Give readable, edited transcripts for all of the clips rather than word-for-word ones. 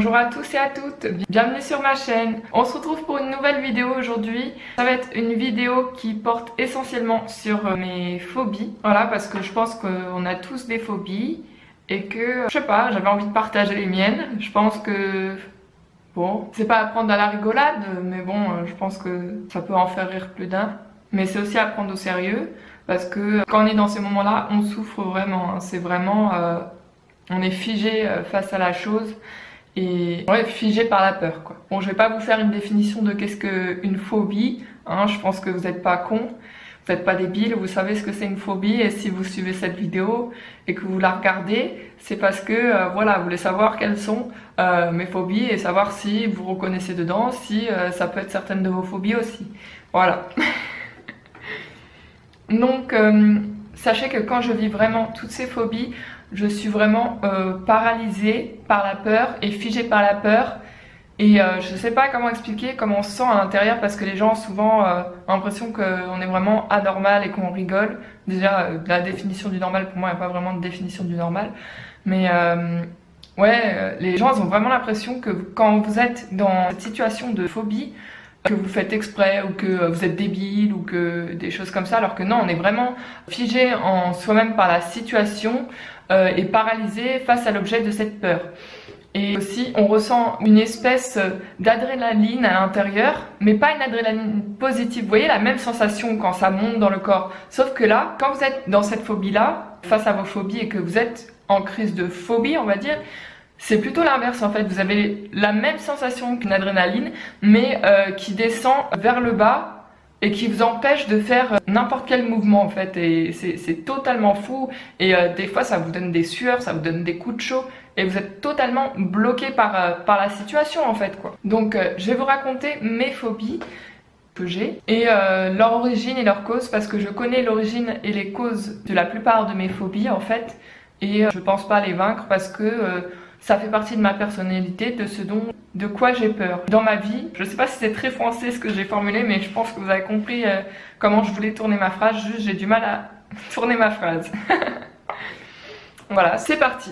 Bonjour à tous et à toutes, bienvenue sur ma chaîne. On se retrouve pour une nouvelle vidéo aujourd'hui. Ça va être une vidéo qui porte essentiellement sur mes phobies. Voilà, parce que je pense qu'on a tous des phobies et que, je sais pas, j'avais envie de partager les miennes. Je pense que, bon, c'est pas à prendre à la rigolade, mais bon, je pense que ça peut en faire rire plus d'un. Mais c'est aussi à prendre au sérieux, parce que quand on est dans ces moments-là, on souffre vraiment. Hein. C'est vraiment... on est figé face à la chose et ouais, figé par la peur quoi. Bon, je vais pas vous faire une définition de qu'est-ce qu'une phobie, hein, je pense que vous n'êtes pas con, vous n'êtes pas débile, vous savez ce que c'est une phobie et si vous suivez cette vidéo et que vous la regardez, c'est parce que voilà, vous voulez savoir quelles sont mes phobies et savoir si vous reconnaissez dedans, si ça peut être certaines de vos phobies aussi. Voilà. Donc sachez que quand je vis vraiment toutes ces phobies, je suis vraiment paralysée par la peur et figée par la peur. Et je sais pas comment expliquer comment on se sent à l'intérieur parce que les gens souvent ont l'impression qu'on est vraiment anormal et qu'on rigole. Déjà, la définition du normal, pour moi, il n'y a pas vraiment de définition du normal. Mais ouais, les gens ils ont vraiment l'impression que quand vous êtes dans cette situation de phobie, que vous faites exprès ou que vous êtes débile ou que des choses comme ça, alors que non, on est vraiment figé en soi-même par la situation et paralysé face à l'objet de cette peur. Et aussi, on ressent une espèce d'adrénaline à l'intérieur, mais pas une adrénaline positive. Vous voyez la même sensation quand ça monte dans le corps. Sauf que là, quand vous êtes dans cette phobie-là, face à vos phobies et que vous êtes en crise de phobie, on va dire, c'est plutôt l'inverse en fait. Vous avez la même sensation qu'une adrénaline, mais qui descend vers le bas et qui vous empêche de faire n'importe quel mouvement en fait. Et c'est totalement fou. Et des fois, ça vous donne des sueurs, ça vous donne des coups de chaud. Et vous êtes totalement bloqué par la situation en fait quoi. Donc je vais vous raconter mes phobies que j'ai et leur origine et leur cause parce que je connais l'origine et les causes de la plupart de mes phobies en fait. Et je pense pas les vaincre parce que ça fait partie de ma personnalité, de quoi j'ai peur. Dans ma vie, je sais pas si c'est très français ce que j'ai formulé, mais je pense que vous avez compris comment je voulais tourner ma phrase, juste j'ai du mal à tourner ma phrase. Voilà, c'est parti.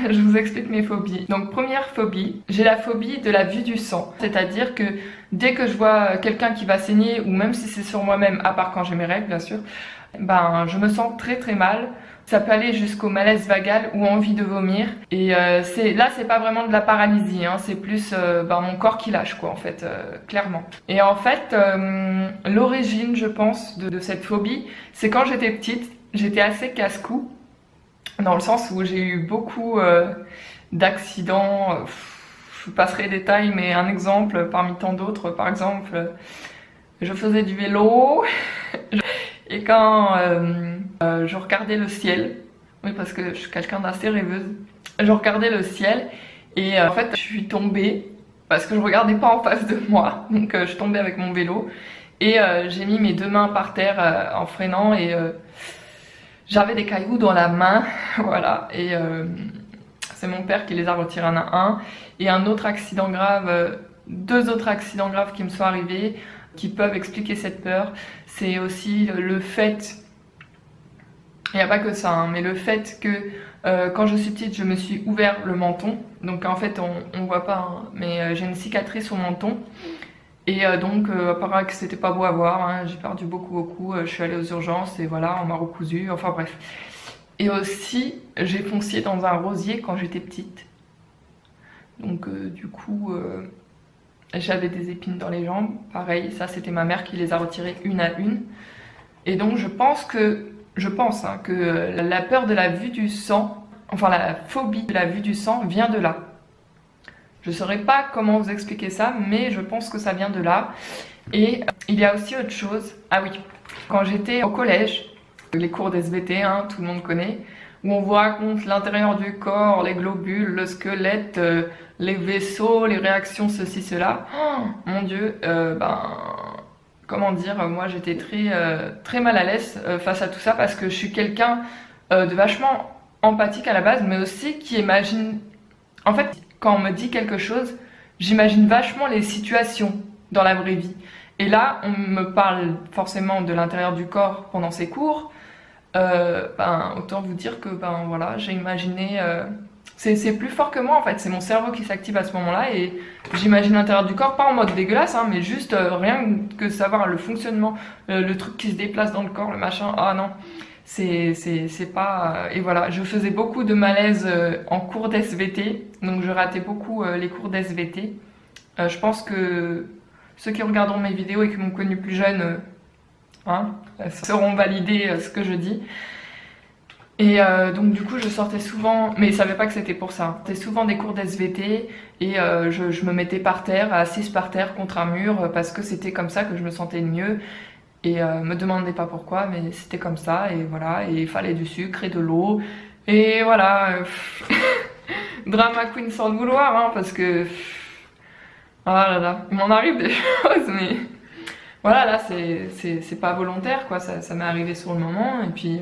Je vous explique mes phobies. Donc première phobie, j'ai la phobie de la vue du sang. C'est-à-dire que dès que je vois quelqu'un qui va saigner, ou même si c'est sur moi-même, à part quand j'ai mes règles bien sûr, ben je me sens très très mal. Ça peut aller jusqu'au malaise vagal ou envie de vomir. Et là, c'est pas vraiment de la paralysie, hein, c'est plus mon corps qui lâche, quoi, en fait, clairement. Et en fait, l'origine, je pense, de cette phobie, c'est quand j'étais petite, j'étais assez casse-cou, dans le sens où j'ai eu beaucoup d'accidents. Je passerai les détails, mais un exemple parmi tant d'autres, par exemple, je faisais du vélo. Et quand je regardais le ciel, oui parce que je suis quelqu'un d'assez rêveuse, je regardais le ciel et en fait je suis tombée parce que je regardais pas en face de moi, donc je tombais avec mon vélo et j'ai mis mes deux mains par terre en freinant et j'avais des cailloux dans la main, voilà, et c'est mon père qui les a retirés un à un. Et un autre accident grave, deux autres accidents graves qui me sont arrivés, qui peuvent expliquer cette peur, c'est aussi le fait, il n'y a pas que ça, hein, mais le fait que quand je suis petite, je me suis ouvert le menton, donc en fait on voit pas, hein, mais j'ai une cicatrice au menton, et donc apparemment que c'était pas beau à voir, hein, j'ai perdu beaucoup, je suis allée aux urgences et voilà, on m'a recousu, enfin bref. Et aussi, j'ai foncé dans un rosier quand j'étais petite, donc du coup... j'avais des épines dans les jambes, pareil, ça c'était ma mère qui les a retirées une à une. Et donc je pense que la peur de la vue du sang, enfin la phobie de la vue du sang vient de là. Je ne saurais pas comment vous expliquer ça, mais je pense que ça vient de là. Et il y a aussi autre chose, ah oui, quand j'étais au collège, les cours d'SVT, hein, tout le monde connaît, où on vous raconte l'intérieur du corps, les globules, le squelette, les vaisseaux, les réactions, ceci, cela. Oh, mon Dieu, comment dire, moi j'étais très mal à l'aise face à tout ça parce que je suis quelqu'un de vachement empathique à la base, mais aussi qui imagine... En fait, quand on me dit quelque chose, j'imagine vachement les situations dans la vraie vie. Et là, on me parle forcément de l'intérieur du corps pendant ces cours. Autant vous dire que voilà, j'ai imaginé C'est plus fort que moi en fait, c'est mon cerveau qui s'active à ce moment-là et j'imagine l'intérieur du corps, pas en mode dégueulasse, hein, mais juste rien que savoir le fonctionnement, le truc qui se déplace dans le corps, le machin, ah non, c'est pas... et voilà, je faisais beaucoup de malaise en cours d'SVT, donc je ratais beaucoup les cours d'SVT. Je pense que ceux qui regarderont mes vidéos et qui m'ont connu plus jeune, hein, sauront valider ce que je dis. Et donc du coup je sortais souvent, mais ils savaient pas que c'était pour ça. C'était souvent des cours d'SVT et je me mettais par terre, assise par terre contre un mur parce que c'était comme ça que je me sentais le mieux. Et me demandez pas pourquoi, mais c'était comme ça et voilà. Et il fallait du sucre et de l'eau. Et voilà, drama queen sans le vouloir, hein, parce que... Ah là là, il m'en arrive des choses, mais... Voilà, là c'est pas volontaire quoi, ça m'est arrivé sur le moment et puis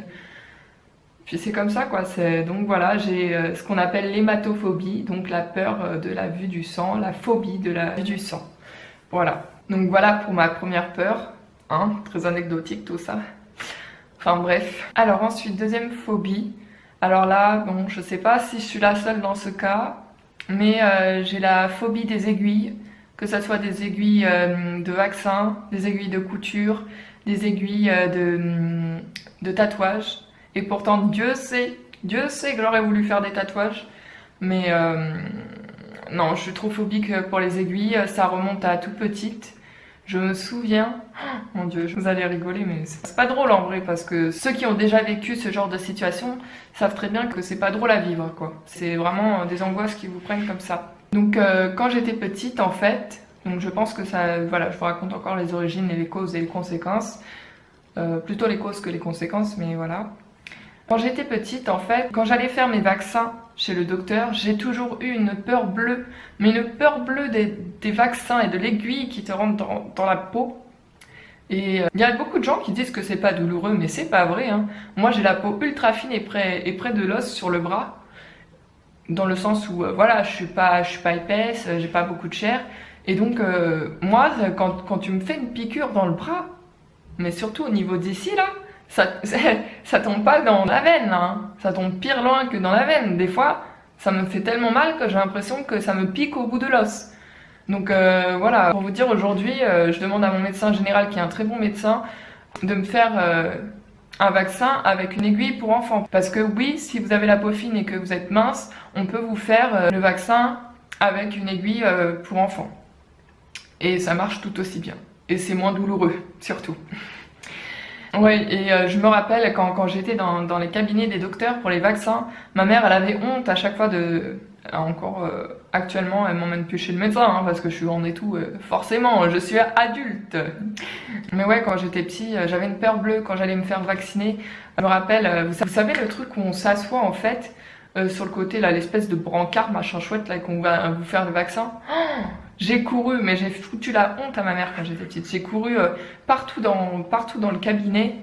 c'est comme ça quoi. Donc voilà, j'ai ce qu'on appelle l'hématophobie, donc la peur de la vue du sang, la phobie de la vue du sang. Voilà, donc voilà pour ma première peur, hein, très anecdotique tout ça. Enfin bref. Alors ensuite, deuxième phobie. Alors là, bon, je sais pas si je suis la seule dans ce cas, mais j'ai la phobie des aiguilles, que ce soit des aiguilles de vaccin, des aiguilles de couture, des aiguilles de tatouage. Et pourtant, Dieu sait que j'aurais voulu faire des tatouages. Mais non, je suis trop phobique pour les aiguilles. Ça remonte à toute petite. Je me souviens... Oh, mon Dieu, vous allez rigoler, mais c'est pas drôle en vrai. Parce que ceux qui ont déjà vécu ce genre de situation savent très bien que c'est pas drôle à vivre, quoi. C'est vraiment des angoisses qui vous prennent comme ça. Donc quand j'étais petite, en fait... Donc je pense que ça... Voilà, je vous raconte encore les origines et les causes et les conséquences. Plutôt les causes que les conséquences, mais voilà. Quand j'étais petite, en fait, quand j'allais faire mes vaccins chez le docteur, j'ai toujours eu une peur bleue. Mais une peur bleue des vaccins et de l'aiguille qui te rentre dans la peau. Et il y a beaucoup de gens qui disent que c'est pas douloureux, mais c'est pas vrai, hein. Moi j'ai la peau ultra fine et près de l'os sur le bras. Dans le sens où, voilà, je suis pas épaisse, j'ai pas beaucoup de chair. Et donc, moi, quand tu me fais une piqûre dans le bras, mais surtout au niveau d'ici, là, ça tombe pas dans la veine, là, hein. Ça tombe pire loin que dans la veine. Des fois, ça me fait tellement mal que j'ai l'impression que ça me pique au bout de l'os. Donc voilà, pour vous dire, aujourd'hui, je demande à mon médecin général, qui est un très bon médecin, de me faire un vaccin avec une aiguille pour enfants. Parce que oui, si vous avez la peau fine et que vous êtes mince, on peut vous faire le vaccin avec une aiguille pour enfants. Et ça marche tout aussi bien. Et c'est moins douloureux, surtout. Ouais, et je me rappelle quand j'étais dans les cabinets des docteurs pour les vaccins, ma mère, elle avait honte à chaque fois de... Encore actuellement, elle m'emmène plus chez le médecin, hein, parce que je suis grande et tout, forcément, je suis adulte. Mais ouais, quand j'étais petit, j'avais une peur bleue quand j'allais me faire vacciner. Je me rappelle, vous savez le truc où on s'assoit en fait, sur le côté, là, l'espèce de brancard, machin chouette, là, qu'on va vous faire le vaccin. Oh, j'ai couru, mais j'ai foutu la honte à ma mère quand j'étais petite. J'ai couru partout dans le cabinet,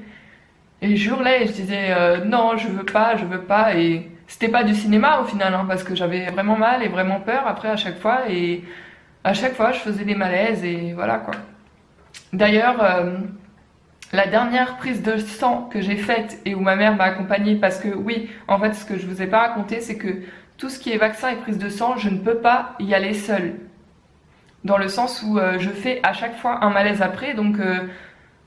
et j'hurlais, et je disais non, je veux pas, et... C'était pas du cinéma au final, hein, parce que j'avais vraiment mal et vraiment peur après à chaque fois, et à chaque fois je faisais des malaises et voilà quoi. D'ailleurs, la dernière prise de sang que j'ai faite et où ma mère m'a accompagnée, parce que oui, en fait ce que je vous ai pas raconté, c'est que tout ce qui est vaccin et prise de sang, je ne peux pas y aller seule. Dans le sens où je fais à chaque fois un malaise après, donc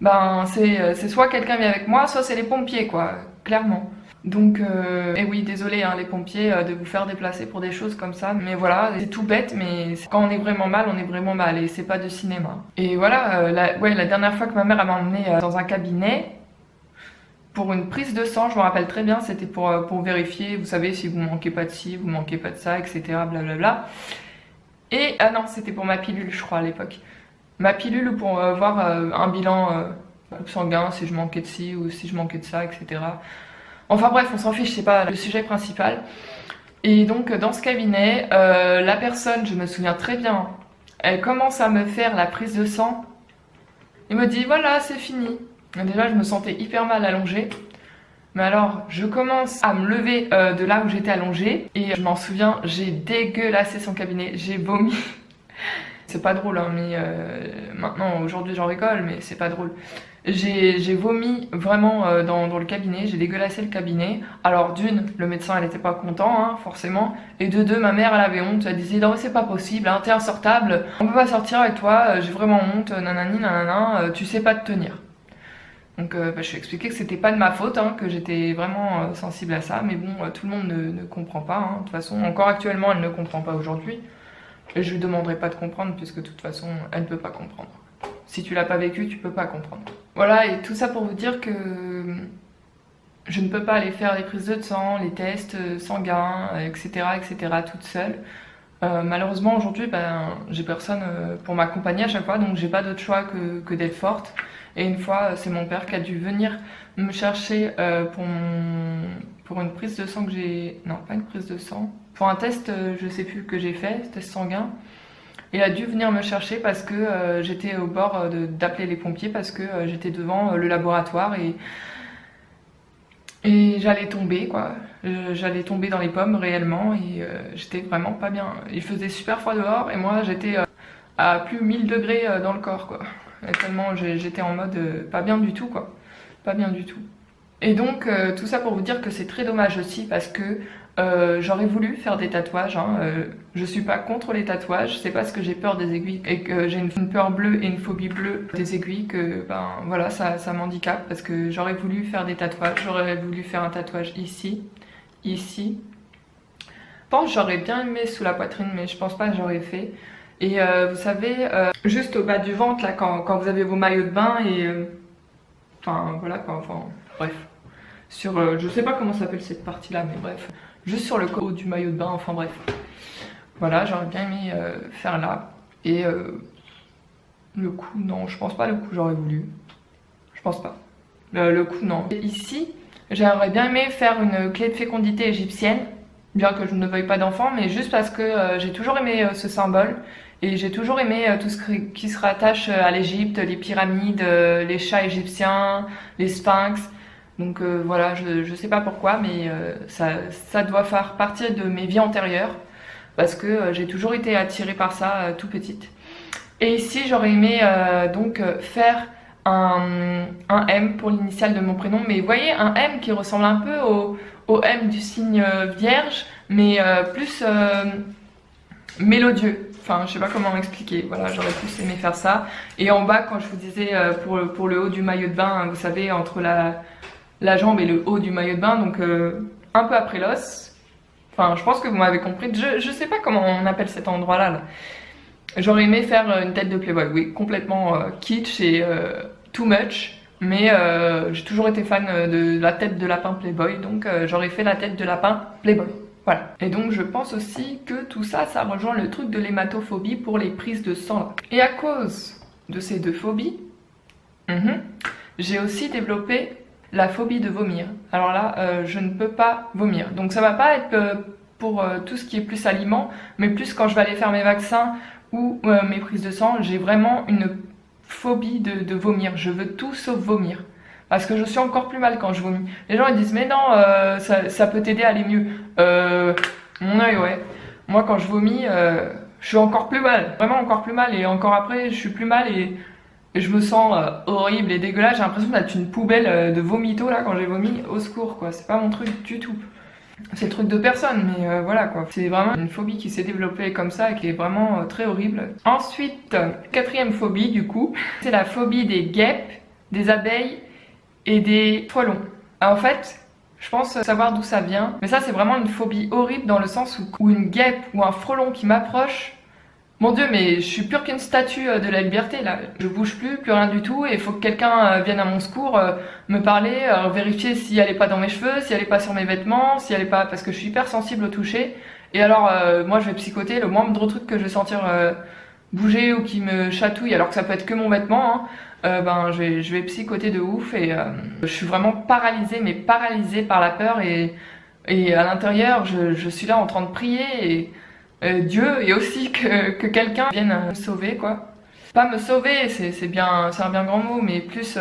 ben c'est soit quelqu'un vient avec moi, soit c'est les pompiers quoi, clairement. Donc, et oui, désolé hein, les pompiers de vous faire déplacer pour des choses comme ça, mais voilà, c'est tout bête, mais quand on est vraiment mal, on est vraiment mal, et c'est pas de cinéma. Et voilà, la dernière fois que ma mère m'a emmenée dans un cabinet pour une prise de sang, je me rappelle très bien, c'était pour vérifier, vous savez, si vous manquez pas de ci, vous manquez pas de ça, etc. blablabla. Et, ah non, c'était pour ma pilule, je crois, à l'époque. Ma pilule pour voir un bilan sanguin, si je manquais de ci ou si je manquais de ça, etc. Enfin bref, on s'en fiche, c'est pas le sujet principal. Et donc dans ce cabinet, la personne, je me souviens très bien, elle commence à me faire la prise de sang. Il me dit voilà, c'est fini. Et déjà je me sentais hyper mal allongée. Mais alors je commence à me lever de là où j'étais allongée. Et je m'en souviens, j'ai dégueulassé son cabinet, j'ai vomi. C'est pas drôle, hein, mais maintenant, aujourd'hui, j'en rigole, mais c'est pas drôle. J'ai vomi vraiment dans le cabinet, j'ai dégueulassé le cabinet. Alors d'une, le médecin elle était pas content, hein, forcément. Et de deux, ma mère elle avait honte, elle disait non c'est pas possible, hein, t'es insortable, on peut pas sortir avec toi, j'ai vraiment honte, nanani nanana, tu sais pas te tenir. Donc je lui ai expliqué que c'était pas de ma faute, hein, que j'étais vraiment sensible à ça, mais bon, tout le monde ne comprend pas, hein. De toute façon, encore actuellement elle ne comprend pas aujourd'hui. Et je lui demanderai pas de comprendre puisque de toute façon elle ne peut pas comprendre. Si tu l'as pas vécu, tu peux pas comprendre. Voilà, et tout ça pour vous dire que je ne peux pas aller faire les prises de sang, les tests sanguins, etc. toute seule. Malheureusement aujourd'hui, j'ai personne pour m'accompagner à chaque fois, donc j'ai pas d'autre choix que d'être forte. Et une fois, c'est mon père qui a dû venir me chercher pour une prise de sang que j'ai... Non, pas une prise de sang. Pour un test, je sais plus, que j'ai fait, test sanguin. Il a dû venir me chercher parce que j'étais au bord d'appeler les pompiers parce que j'étais devant le laboratoire et j'allais tomber quoi. J'allais tomber dans les pommes réellement et j'étais vraiment pas bien. Il faisait super froid dehors et moi j'étais à plus 1000 degrés dans le corps quoi. Et tellement j'étais en mode pas bien du tout quoi. Pas bien du tout. Et donc tout ça pour vous dire que c'est très dommage aussi parce que j'aurais voulu faire des tatouages, hein. Je suis pas contre les tatouages, c'est parce que j'ai peur des aiguilles et que j'ai une peur bleue et une phobie bleue des aiguilles que voilà ça m'handicape parce que j'aurais voulu faire des tatouages, j'aurais voulu faire un tatouage ici, ici. Je pense que j'aurais bien aimé sous la poitrine mais je pense pas que j'aurais fait. Et vous savez, juste au bas du ventre là quand vous avez vos maillots de bain et enfin voilà quoi, enfin bref. Sur, je sais pas comment s'appelle cette partie là mais bref. Juste sur le haut du maillot de bain, enfin bref. Voilà, j'aurais bien aimé faire là. Et le cou, non, je pense pas le cou, j'aurais voulu. Je pense pas. Le cou, non. Et ici, j'aurais bien aimé faire une clé de fécondité égyptienne. Bien que je ne veuille pas d'enfant, mais juste parce que j'ai toujours aimé ce symbole. Et j'ai toujours aimé tout ce qui se rattache à l'Égypte, les pyramides, les chats égyptiens, les sphinx. Donc voilà, je sais pas pourquoi, mais ça doit faire partie de mes vies antérieures parce que j'ai toujours été attirée par ça tout petite. Et ici, j'aurais aimé donc faire un M pour l'initiale de mon prénom, mais vous voyez, un M qui ressemble un peu au M du signe vierge, mais plus mélodieux. Enfin, je sais pas comment expliquer. Voilà, j'aurais plus aimé faire ça. Et en bas, quand je vous disais pour le haut du maillot de bain, vous savez, entre la jambe et le haut du maillot de bain, donc un peu après l'os. Enfin, je pense que vous m'avez compris. Je sais pas comment on appelle cet endroit-là. Là. J'aurais aimé faire une tête de Playboy. Oui, complètement kitsch et too much. Mais j'ai toujours été fan de la tête de lapin Playboy. Donc j'aurais fait la tête de lapin Playboy. Voilà. Et donc je pense aussi que tout ça, ça rejoint le truc de l'hématophobie pour les prises de sang. Là. Et à cause de ces deux phobies, j'ai aussi développé la phobie de vomir. Alors là, je ne peux pas vomir. Donc ça va pas être pour tout ce qui est plus aliments, mais plus quand je vais aller faire mes vaccins ou mes prises de sang, j'ai vraiment une phobie de vomir. Je veux tout sauf vomir. Parce que je suis encore plus mal quand je vomis. Les gens ils disent mais non, ça peut t'aider à aller mieux. Mon œil, ouais. Moi quand je vomis, je suis encore plus mal. Vraiment encore plus mal. Et encore après, je suis plus mal et je me sens horrible et dégueulasse. J'ai l'impression d'être une poubelle de vomito là quand j'ai vomi. Au secours quoi, c'est pas mon truc du tout. C'est le truc de personne mais voilà quoi. C'est vraiment une phobie qui s'est développée comme ça et qui est vraiment très horrible. Ensuite, quatrième phobie du coup, c'est la phobie des guêpes, des abeilles et des frelons. En fait, je pense savoir d'où ça vient. Mais ça c'est vraiment une phobie horrible dans le sens où une guêpe ou un frelon qui m'approche, mon dieu, mais je suis pure qu'une statue de la liberté là. Je bouge plus rien du tout et il faut que quelqu'un vienne à mon secours, me parler, vérifier si elle est pas dans mes cheveux, si elle est pas sur mes vêtements, si elle est pas... Parce que je suis hyper sensible au toucher. Et alors moi je vais psychoter, le moindre truc que je vais sentir bouger ou qui me chatouille, alors que ça peut être que mon vêtement, hein, je vais psychoter de ouf et je suis vraiment paralysée, mais paralysée par la peur et à l'intérieur je suis là en train de prier et... Dieu et aussi que quelqu'un vienne me sauver quoi. Pas me sauver, c'est un bien grand mot, mais plus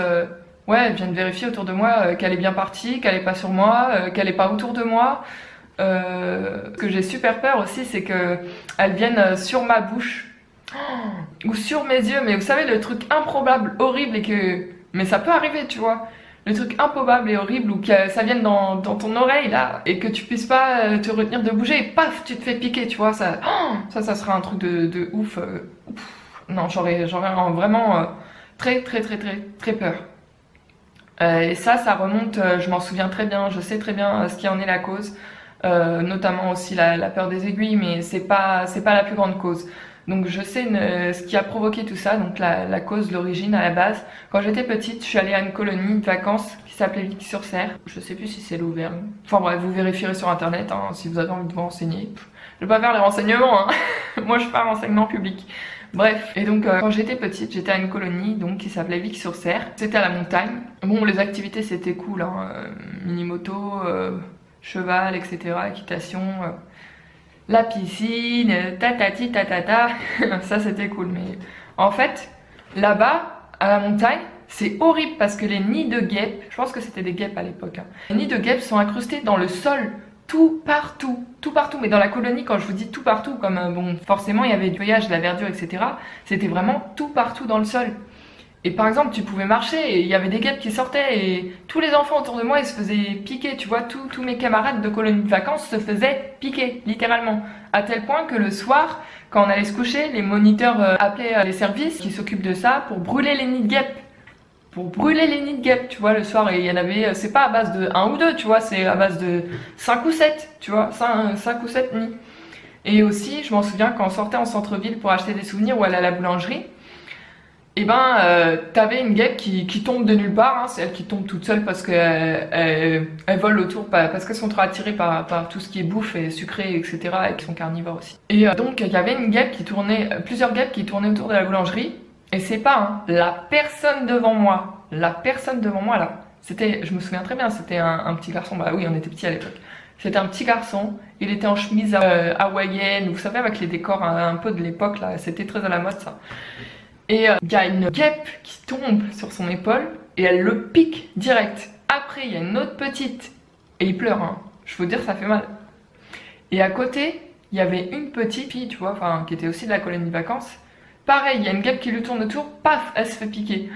ouais, vienne vérifier autour de moi qu'elle est bien partie, qu'elle est pas sur moi, qu'elle est pas autour de moi. Ce que j'ai super peur aussi, c'est que elle vienne sur ma bouche ou sur mes yeux, mais vous savez le truc improbable, horrible et que... Mais ça peut arriver, tu vois. Le truc improbable et horrible ou que ça vienne dans ton oreille là et que tu puisses pas te retenir de bouger et paf, tu te fais piquer, tu vois. Ça serait un truc de ouf. Non, j'aurais vraiment très peur. Et ça remonte, je m'en souviens très bien, je sais très bien ce qui en est la cause. Notamment aussi la peur des aiguilles, mais c'est pas la plus grande cause. Donc je sais ce qui a provoqué tout ça, donc la cause, l'origine à la base. Quand j'étais petite, je suis allée à une colonie de vacances qui s'appelait Vic-sur-Serre. Je sais plus si c'est l'ouvert. Enfin bref, vous vérifierez sur internet hein, si vous avez envie de vous renseigner. Je vais pas faire les renseignements, hein. Moi je parle renseignement public. Bref, et donc quand j'étais petite, j'étais à une colonie donc qui s'appelait Vic-sur-Serre. C'était à la montagne. Bon, les activités c'était cool, hein. Mini-moto, cheval, etc. Équitation, la piscine, tatati tatata. Ça c'était cool, mais en fait, là-bas, à la montagne, c'est horrible parce que les nids de guêpes, je pense que c'était des guêpes à l'époque, hein, les nids de guêpes sont incrustés dans le sol. Tout partout, mais dans la colonie, quand je vous dis tout partout, comme bon, forcément il y avait du feuillage, de la verdure, etc. C'était vraiment tout partout dans le sol. Et par exemple, tu pouvais marcher et il y avait des guêpes qui sortaient et tous les enfants autour de moi, ils se faisaient piquer, tu vois, tous mes camarades de colonie de vacances se faisaient piquer, littéralement. À tel point que le soir, quand on allait se coucher, les moniteurs appelaient les services qui s'occupent de ça pour brûler les nids de guêpes. Pour brûler les nids de guêpes, tu vois, le soir, et il y en avait, c'est pas à base de 1 ou 2, tu vois, c'est à base de 5 ou 7, tu vois, 5 ou 7 nids. Et aussi, je m'en souviens, quand on sortait en centre-ville pour acheter des souvenirs ou aller à la boulangerie, et ben, t'avais une guêpe qui tombe de nulle part, hein, c'est elle qui tombe toute seule parce qu'elle vole autour, parce qu'elles sont trop attirées par tout ce qui est bouffe et sucré, etc., et qui sont carnivores aussi. Et donc, il y avait une guêpe qui tournait, plusieurs guêpes qui tournaient autour de la boulangerie. Et c'est pas hein, la personne devant moi là, c'était, je me souviens très bien, c'était un petit garçon, bah oui on était petits à l'époque, c'était un petit garçon, il était en chemise hawaïenne, vous savez avec les décors un peu de l'époque là, c'était très à la mode ça. Et il y a une guêpe qui tombe sur son épaule et elle le pique direct. Après il y a une autre petite et il pleure, hein. Je veux dire ça fait mal. Et à côté il y avait une petite fille, tu vois, enfin qui était aussi de la colonie de vacances. Pareil, il y a une guêpe qui lui tourne autour, paf, elle se fait piquer.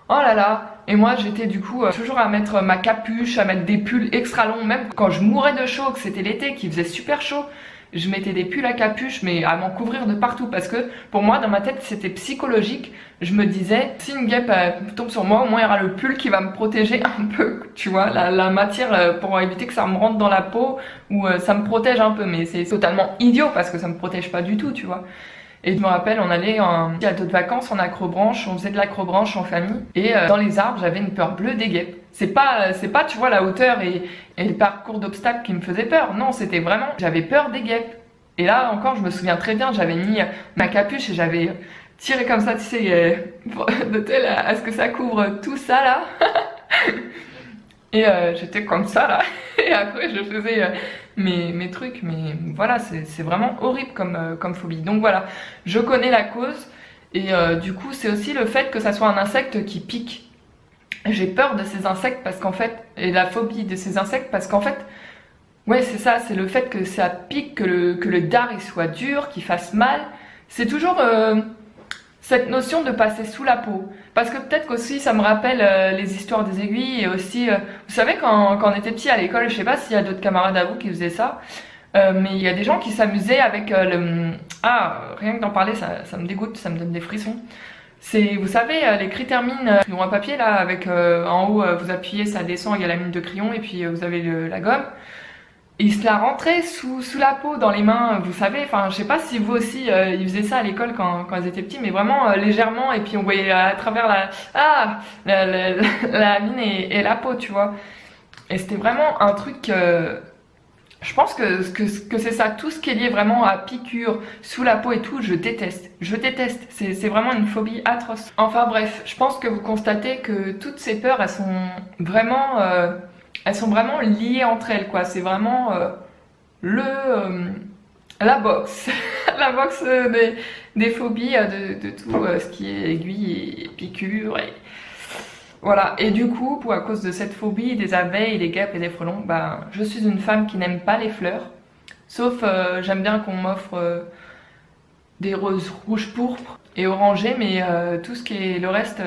Oh là là. Et moi j'étais du coup toujours à mettre ma capuche, à mettre des pulls extra longs, même quand je mourais de chaud, que c'était l'été, qu'il faisait super chaud, je mettais des pulls à capuche, mais à m'en couvrir de partout, parce que pour moi dans ma tête c'était psychologique. Je me disais, si une guêpe tombe sur moi, au moins il y aura le pull qui va me protéger un peu, tu vois, la matière pour éviter que ça me rentre dans la peau, ou ça me protège un peu, mais c'est totalement idiot parce que ça me protège pas du tout, tu vois. Et je me rappelle, on allait à d'autres vacances en acrobranche, on faisait de l'acrobranche en famille. Et dans les arbres, j'avais une peur bleue des guêpes. C'est pas, tu vois, la hauteur et le parcours d'obstacles qui me faisaient peur. Non, c'était vraiment, j'avais peur des guêpes. Et là encore, je me souviens très bien, j'avais mis ma capuche et j'avais tiré comme ça, tu sais, de tel à ce que ça couvre tout ça là. Et j'étais comme ça là. Et après, je faisais mes trucs, mais voilà, c'est vraiment horrible comme phobie. Donc voilà, je connais la cause et du coup c'est aussi le fait que ça soit un insecte qui pique. J'ai peur de ces insectes parce qu'en fait, et la phobie de ces insectes parce qu'en fait, ouais c'est ça, c'est le fait que ça pique, que le dard il soit dur, qu'il fasse mal. C'est toujours cette notion de passer sous la peau. Parce que peut-être qu'aussi ça me rappelle les histoires des aiguilles et aussi, vous savez quand on était petit à l'école, je sais pas s'il y a d'autres camarades à vous qui faisaient ça, mais il y a des gens qui s'amusaient avec rien que d'en parler ça me dégoûte, ça me donne des frissons. C'est, vous savez, les critérmines, crayon à papier là, avec en haut vous appuyez, ça descend, il y a la mine de crayon et puis vous avez la gomme. Et il se la rentrait sous la peau, dans les mains, vous savez, enfin je sais pas si vous aussi ils faisaient ça à l'école quand ils étaient petits, mais vraiment légèrement, et puis on voyait à travers la mine et la peau, tu vois. Et c'était vraiment un truc, je pense que c'est ça, tout ce qui est lié vraiment à piqûres, sous la peau et tout, je déteste, c'est vraiment une phobie atroce. Enfin bref, je pense que vous constatez que toutes ces peurs, elles sont vraiment liées entre elles, quoi. C'est vraiment la boxe, la boxe des phobies, de tout ce qui est aiguille et piqûre. Et voilà. Et du coup, à cause de cette phobie des abeilles, des guêpes et des frelons, bah, je suis une femme qui n'aime pas les fleurs. Sauf, j'aime bien qu'on m'offre des roses rouges pourpres et orangées, mais tout ce qui est le reste,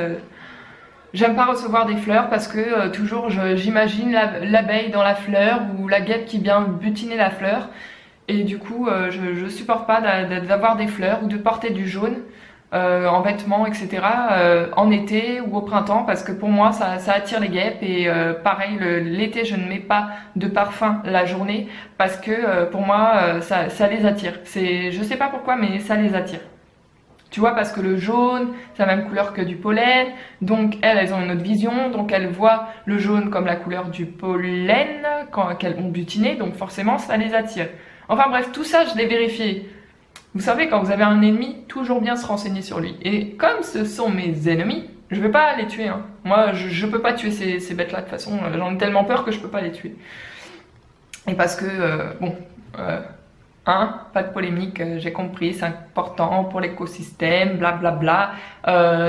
j'aime pas recevoir des fleurs parce que toujours j'imagine l'abeille dans la fleur ou la guêpe qui vient butiner la fleur. Et du coup, je supporte pas d'avoir des fleurs ou de porter du jaune en vêtements, etc. En été ou au printemps, parce que pour moi, ça attire les guêpes. Et pareil, l'été, je ne mets pas de parfum la journée parce que pour moi, ça les attire. Je sais pas pourquoi, mais ça les attire. Tu vois, parce que le jaune, c'est la même couleur que du pollen, donc elles ont une autre vision, donc elles voient le jaune comme la couleur du pollen quand elles ont butiné, donc forcément ça les attire. Enfin bref, tout ça je l'ai vérifié. Vous savez, quand vous avez un ennemi, toujours bien se renseigner sur lui. Et comme ce sont mes ennemis, je vais pas les tuer. Hein. Moi, je peux pas tuer ces bêtes-là, de toute façon, j'en ai tellement peur que je peux pas les tuer. Et parce que, pas de polémique, j'ai compris, c'est important pour l'écosystème, blablabla.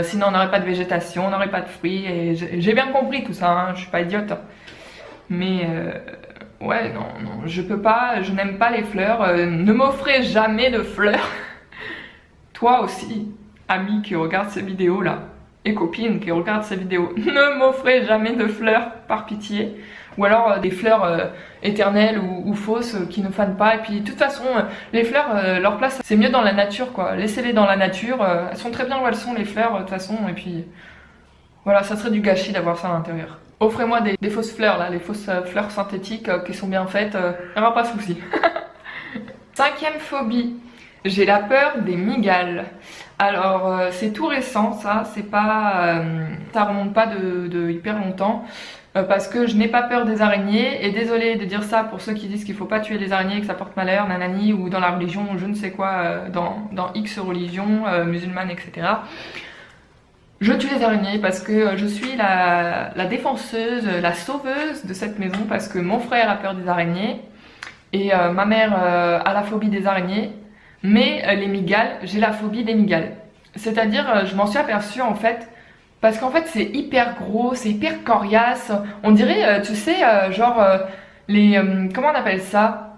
Sinon on n'aurait pas de végétation, on n'aurait pas de fruits, et j'ai bien compris tout ça, hein, je suis pas idiote. Mais ouais, non, je peux pas, je n'aime pas les fleurs, ne m'offrez jamais de fleurs. Toi aussi, ami qui regarde ces vidéos là, et copine qui regarde ces vidéos, ne m'offrez jamais de fleurs, par pitié. Ou alors des fleurs éternelles ou fausses qui ne fanent pas. Et puis de toute façon, les fleurs, leur place c'est mieux dans la nature quoi. Laissez-les dans la nature, elles sont très bien où elles sont les fleurs de toute façon. Et puis voilà, ça serait du gâchis d'avoir ça à l'intérieur. Offrez-moi des fausses fleurs là, les fausses fleurs synthétiques qui sont bien faites, il n'y aura pas de souci. 5e phobie, j'ai la peur des mygales. Alors c'est tout récent ça, c'est pas, ça remonte pas de hyper longtemps. Parce que je n'ai pas peur des araignées, et désolée de dire ça pour ceux qui disent qu'il faut pas tuer les araignées, que ça porte malheur, nanani, ou dans la religion, ou je ne sais quoi, dans X religion, musulmane, etc. Je tue les araignées parce que je suis la défenseuse, la sauveuse de cette maison, parce que mon frère a peur des araignées, et ma mère a la phobie des araignées, mais les mygales, j'ai la phobie des mygales. C'est-à-dire, je m'en suis aperçue en fait, parce qu'en fait c'est hyper gros, c'est hyper coriace, on dirait, tu sais, genre les... comment on appelle ça,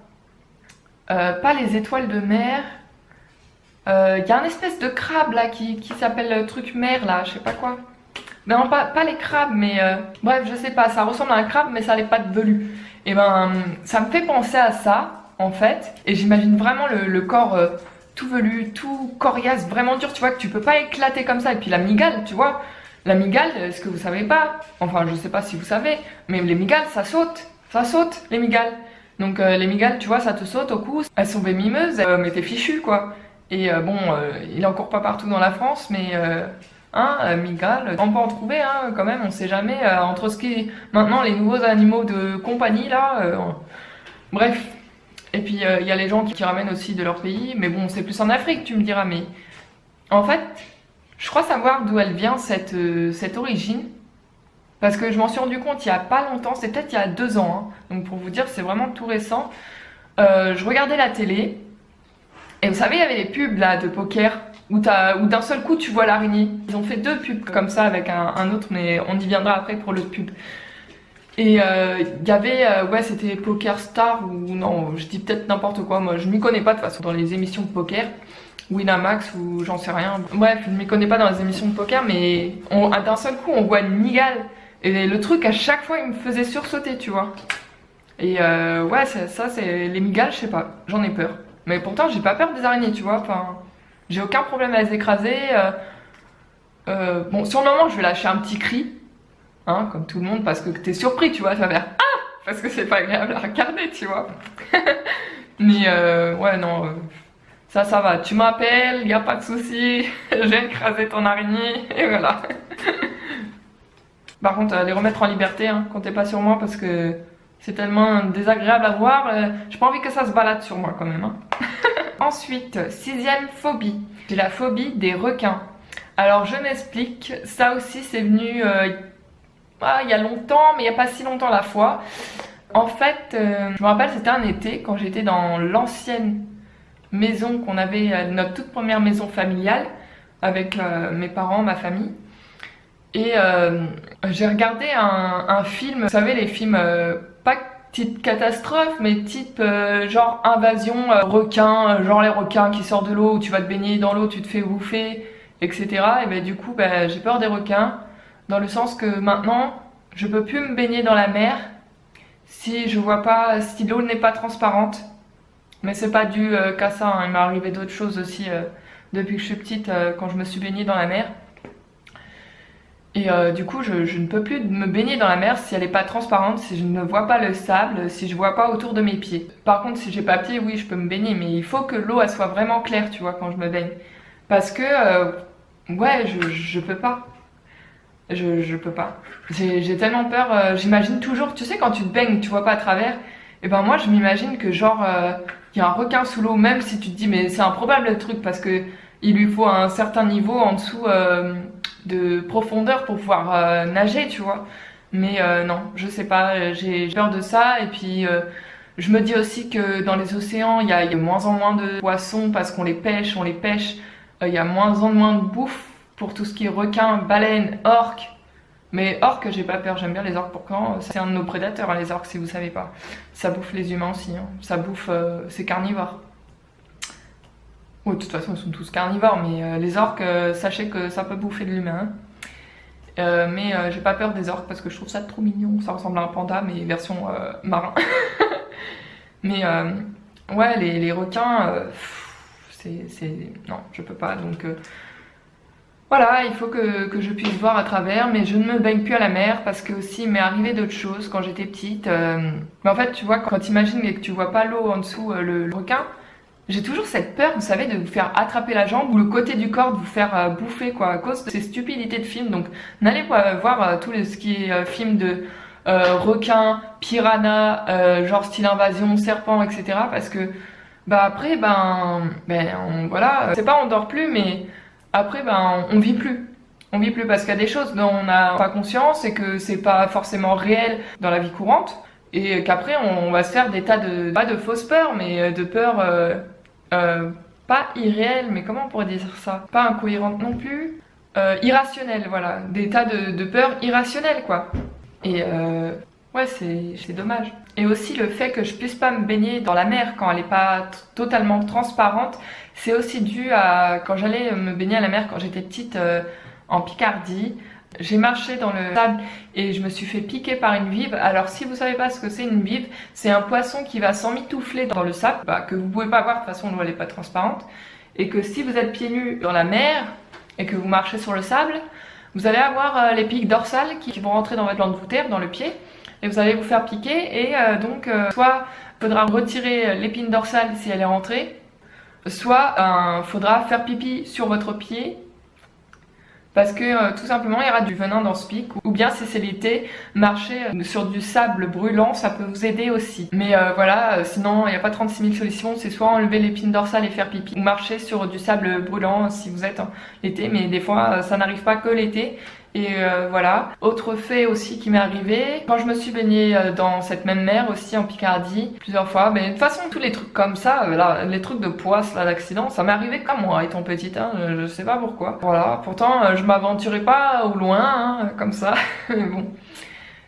pas les étoiles de mer, y a un espèce de crabe là qui s'appelle truc mer là, je sais pas quoi. Non, pas les crabes, mais bref, je sais pas, ça ressemble à un crabe mais ça n'a pas de velu. Et ben ça me fait penser à ça en fait, et j'imagine vraiment le corps... tout velu, tout coriace, vraiment dur, tu vois, que tu peux pas éclater comme ça. Et puis la mygale, tu vois, la mygale, ce que vous savez pas, enfin je sais pas si vous savez, mais les mygales ça saute les mygales. Donc les mygales, tu vois, ça te saute au cou, elles sont venimeuses, mais t'es fichu quoi. Et bon, il est encore pas partout dans la France, mais mygale, on peut en trouver quand même, on sait jamais, entre ce qui est maintenant les nouveaux animaux de compagnie là, bref. Et puis il y a les gens qui ramènent aussi de leur pays, mais bon c'est plus en Afrique tu me diras, mais en fait je crois savoir d'où elle vient cette origine, parce que je m'en suis rendu compte il y a pas longtemps, c'est peut-être il y a 2 ans, hein. Donc pour vous dire c'est vraiment tout récent. Je regardais la télé, et vous savez il y avait les pubs là de poker, où d'un seul coup tu vois l'araignée. Ils ont fait 2 pubs comme ça avec un autre, mais on y viendra après pour l'autre pub. Et il y avait, ouais c'était Poker Star, ou non, je dis peut-être n'importe quoi, moi je m'y connais pas de toute façon dans les émissions de poker, Winamax ou j'en sais rien. Bref, je m'y connais pas dans les émissions de poker, mais d'un seul coup on voit une mygale, et le truc à chaque fois il me faisait sursauter, tu vois. Et ouais, ça c'est les mygales, je sais pas, j'en ai peur. Mais pourtant j'ai pas peur des araignées, tu vois, enfin, j'ai aucun problème à les écraser. Bon, sur le moment je vais lâcher un petit cri, hein, comme tout le monde, parce que t'es surpris, tu vois, tu vas faire ah, parce que c'est pas agréable à regarder, tu vois. Mais ouais, non, ça va, tu m'appelles, y a pas de souci, j'ai écrasé ton araignée, et voilà. Par contre, les remettre en liberté, hein, comptez pas sur moi, parce que c'est tellement désagréable à voir, j'ai pas envie que ça se balade sur moi quand même. Hein. Ensuite, 6e phobie, j'ai la phobie des requins. Alors je m'explique, ça aussi c'est venu... il y a longtemps, mais il n'y a pas si longtemps à la fois. En fait, je me rappelle, c'était un été, quand j'étais dans l'ancienne maison qu'on avait, notre toute première maison familiale, avec mes parents, ma famille. Et j'ai regardé un film, vous savez, les films pas type catastrophe, mais type genre invasion requin, genre les requins qui sortent de l'eau, où tu vas te baigner dans l'eau, tu te fais bouffer, etc. Et ben du coup, j'ai peur des requins, dans le sens que maintenant, je peux plus me baigner dans la mer si je vois pas, si l'eau n'est pas transparente. Mais c'est pas dû qu'à ça, hein. Il m'est arrivé d'autres choses aussi depuis que je suis petite, quand je me suis baignée dans la mer. Et du coup, je ne peux plus me baigner dans la mer si elle n'est pas transparente, si je ne vois pas le sable, si je vois pas autour de mes pieds. Par contre, si j'ai pas pied, oui, je peux me baigner, mais il faut que l'eau elle soit vraiment claire, tu vois, quand je me baigne. Parce que, ouais, je peux pas. Je peux pas. J'ai tellement peur, j'imagine toujours, tu sais, quand tu te baignes, tu vois pas à travers, et ben moi, je m'imagine que genre, il y a un requin sous l'eau, même si tu te dis, mais c'est improbable le truc, parce que il lui faut un certain niveau en dessous de profondeur pour pouvoir nager, tu vois. Mais non, je sais pas, j'ai peur de ça. Et puis je me dis aussi que dans les océans, il y a de moins en moins de poissons parce qu'on les pêche, on les pêche. Il y a moins en moins de bouffe pour tout ce qui est requins, baleines, orques. Mais orques, j'ai pas peur, j'aime bien les orques. Pourtant, c'est un de nos prédateurs, hein, les orques, si vous savez pas. Ça bouffe les humains aussi, hein. Ça bouffe, c'est carnivore. Oh, de toute façon, ils sont tous carnivores, mais les orques, sachez que ça peut bouffer de l'humain. Mais j'ai pas peur des orques parce que je trouve ça trop mignon. Ça ressemble à un panda, mais version marin. Mais ouais, les requins, non, je peux pas. Donc voilà, il faut que je puisse voir à travers, mais je ne me baigne plus à la mer parce que aussi il m'est arrivé d'autres choses quand j'étais petite. Mais en fait, tu vois, quand t'imagines que tu vois pas l'eau en dessous, le requin, j'ai toujours cette peur, vous savez, de vous faire attraper la jambe ou le côté du corps de vous faire bouffer, quoi, à cause de ces stupidités de films. Donc n'allez pas voir tout ce qui est film de requins, piranha, genre style invasion, serpent, etc. Parce que bah après, voilà, c'est pas on dort plus, mais après, on vit plus. On vit plus parce qu'il y a des choses dont on n'a pas conscience et que c'est pas forcément réel dans la vie courante. Et qu'après, on va se faire des tas de, pas de fausses peurs, mais de peurs pas irréelles, mais comment on pourrait dire ça? Pas incohérentes non plus. Irrationnelles, voilà. Des tas de peurs irrationnelles, quoi. Et ouais, c'est dommage. Et aussi le fait que je puisse pas me baigner dans la mer quand elle est pas totalement transparente, c'est aussi dû à quand j'allais me baigner à la mer quand j'étais petite en Picardie. J'ai marché dans le sable et je me suis fait piquer par une vive. Alors si vous savez pas ce que c'est une vive, c'est un poisson qui va s'emmitoufler dans le sable, que vous pouvez pas voir de toute façon, l'eau elle est pas transparente. Et que si vous êtes pieds nus dans la mer et que vous marchez sur le sable, vous allez avoir les pics dorsales qui vont rentrer dans votre glande voûtaire, dans le pied, et vous allez vous faire piquer. Et donc soit il faudra retirer l'épine dorsale si elle est rentrée, soit il faudra faire pipi sur votre pied parce que tout simplement il y aura du venin dans ce pic, ou bien si c'est l'été, marcher sur du sable brûlant ça peut vous aider aussi. Mais voilà, sinon il n'y a pas 36 000 solutions, c'est soit enlever l'épine dorsale et faire pipi, ou marcher sur du sable brûlant si vous êtes l'été, mais des fois ça n'arrive pas que l'été. Et voilà. Autre fait aussi qui m'est arrivé, quand je me suis baignée dans cette même mer aussi en Picardie plusieurs fois, mais de toute façon tous les trucs comme ça, là, les trucs de poisse, là, d'accident, ça m'est arrivé comme moi étant petite, hein, je sais pas pourquoi. Voilà, pourtant je m'aventurais pas au loin, hein, comme ça, mais bon.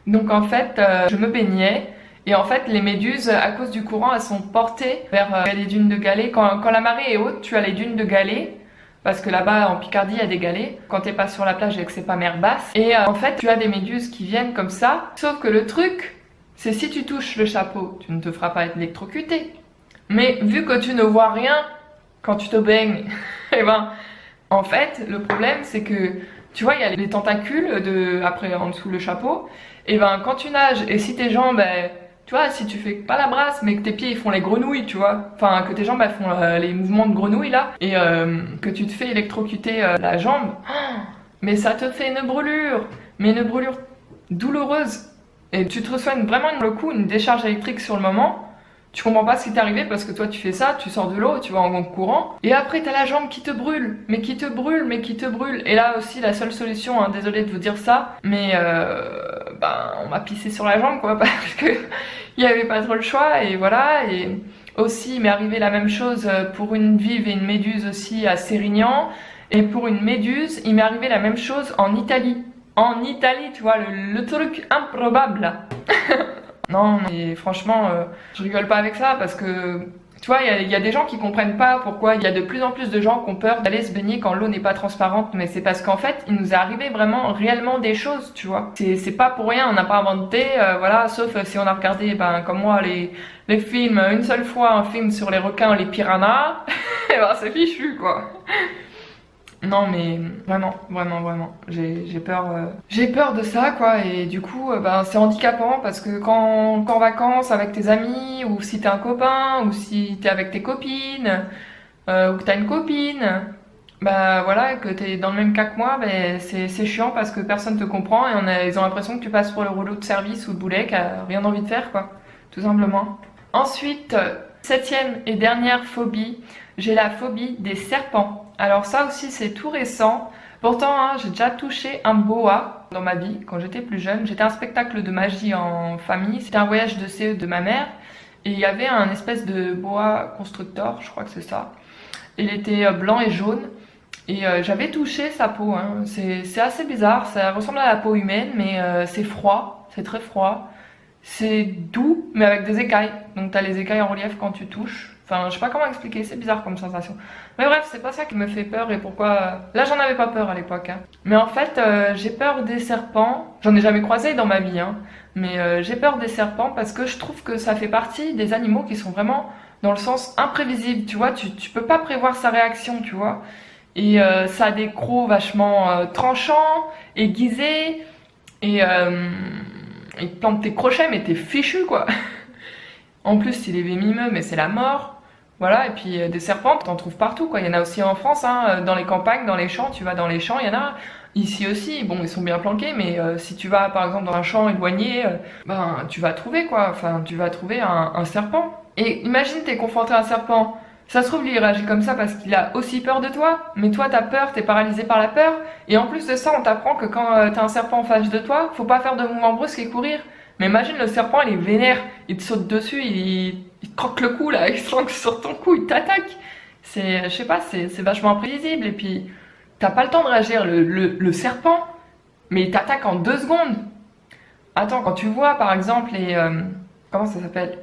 Donc en fait, je me baignais. Et en fait, les méduses, à cause du courant, elles sont portées vers les dunes de galets. Quand la marée est haute, tu as les dunes de galets. Parce que là-bas en Picardie il y a des galets quand t'es pas sur la plage et que c'est pas mer basse. Et en fait tu as des méduses qui viennent comme ça. Sauf que le truc c'est si tu touches le chapeau tu ne te feras pas électrocuter. Mais vu que tu ne vois rien quand tu te baignes, et ben en fait le problème c'est que tu vois il y a les tentacules après en dessous le chapeau. Et ben quand tu nages et si tes jambes tu vois, si tu fais pas la brasse, mais que tes pieds ils font les grenouilles, tu vois, enfin que tes jambes elles font les mouvements de grenouille là, et que tu te fais électrocuter la jambe, mais ça te fait une brûlure, mais une brûlure douloureuse. Et tu te reçois vraiment le coup, une décharge électrique sur le moment. Tu comprends pas ce qui t'est arrivé parce que toi tu fais ça, tu sors de l'eau, tu vas en courant, et après t'as la jambe qui te brûle, mais qui te brûle, mais qui te brûle. Et là aussi la seule solution, hein, désolée de vous dire ça, mais on m'a pissé sur la jambe quoi, parce que il y avait pas trop le choix, et voilà. Et aussi il m'est arrivé la même chose pour une vive et une méduse aussi à Sérignan, et pour une méduse il m'est arrivé la même chose en Italie. En Italie, tu vois, le truc improbable là. Non, mais franchement, je rigole pas avec ça parce que tu vois, il y a des gens qui comprennent pas pourquoi il y a de plus en plus de gens qui ont peur d'aller se baigner quand l'eau n'est pas transparente, mais c'est parce qu'en fait, il nous est arrivé vraiment réellement des choses, tu vois. C'est pas pour rien, on n'a pas inventé, voilà, sauf si on a regardé, ben comme moi, les films une seule fois, un film sur les requins, les piranhas, et ben c'est fichu quoi. Non mais vraiment, j'ai peur de ça quoi, et du coup ben, c'est handicapant parce que quand en vacances avec tes amis, ou si t'es un copain, ou si t'es avec tes copines, ou que t'as une copine, bah voilà, que t'es dans le même cas que moi, ben c'est chiant parce que personne te comprend et ils ont l'impression que tu passes pour le rouleau de service ou le boulet qui a rien envie de faire quoi, tout simplement. Ensuite, septième et dernière phobie, j'ai la phobie des serpents. Alors ça aussi c'est tout récent. Pourtant hein, j'ai déjà touché un boa dans ma vie quand j'étais plus jeune. J'étais à un spectacle de magie en famille. C'était un voyage de CE de ma mère. Et il y avait un espèce de boa constructeur, je crois que c'est ça. Il était blanc et jaune. Et j'avais touché sa peau. Hein. C'est assez bizarre. Ça ressemble à la peau humaine mais c'est froid. C'est très froid. C'est doux mais avec des écailles. Donc t'as les écailles en relief quand tu touches. Enfin, je sais pas comment expliquer, c'est bizarre comme sensation. Mais bref, c'est pas ça qui me fait peur et pourquoi... Là, j'en avais pas peur à l'époque. Hein. Mais en fait, j'ai peur des serpents. J'en ai jamais croisé dans ma vie. Hein. Mais j'ai peur des serpents parce que je trouve que ça fait partie des animaux qui sont vraiment dans le sens imprévisible. Tu vois, tu peux pas prévoir sa réaction, tu vois. Et ça a des crocs vachement tranchants, aiguisés. Et ils te plantent tes crochets, mais t'es fichu, quoi. En plus, il est venimeux, mais c'est la mort. Voilà, et puis des serpents, t'en trouves partout, quoi. Il y en a aussi en France, hein, dans les campagnes, dans les champs. Tu vas dans les champs, il y en a. Ici aussi, bon, ils sont bien planqués, mais si tu vas, par exemple, dans un champ éloigné, ben, tu vas trouver, quoi. Enfin, tu vas trouver un serpent. Et imagine, t'es confronté à un serpent. Ça se trouve, lui, il réagit comme ça parce qu'il a aussi peur de toi. Mais toi, t'as peur, t'es paralysé par la peur. Et en plus de ça, on t'apprend que quand t'as un serpent en face de toi, faut pas faire de mouvements brusques et courir. Mais imagine, le serpent, il est vénère. Il te saute dessus, il te croque le cou, là, il se lance sur ton cou, il t'attaque. Je sais pas, c'est vachement imprévisible. Et puis, t'as pas le temps de réagir. Le serpent, mais il t'attaque en 2 secondes. Attends, quand tu vois, par exemple, comment ça s'appelle?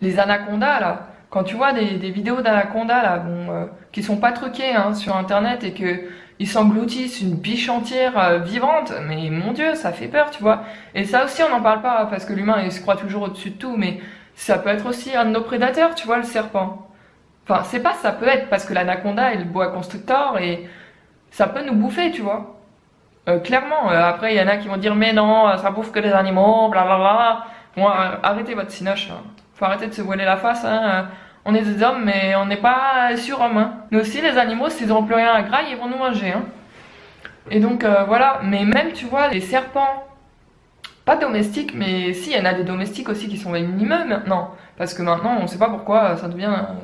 Les anacondas, là. Quand tu vois des vidéos d'anacondas, là, bon, qui sont pas truquées hein, sur Internet et que ils s'engloutissent une biche entière vivante, mais mon Dieu, ça fait peur, tu vois. Et ça aussi, on n'en parle pas parce que l'humain, il se croit toujours au-dessus de tout, mais ça peut être aussi un de nos prédateurs, tu vois, le serpent. Enfin, c'est pas ça peut être parce que l'anaconda est le boa constrictor et ça peut nous bouffer, tu vois. Clairement, après, il y en a qui vont dire, mais non, ça bouffe que les animaux, blablabla. Bon, arrêtez votre cinoche, hein. Faut arrêter de se voiler la face, hein. On est des hommes, mais on n'est pas surhommes. Hein. Nous aussi, les animaux, s'ils n'auront plus rien à grailler, ils vont nous manger. Hein. Et donc, voilà. Mais même, tu vois, les serpents, pas domestiques, mais si, il y en a des domestiques aussi qui sont venimeux maintenant. Parce que maintenant, on ne sait pas pourquoi,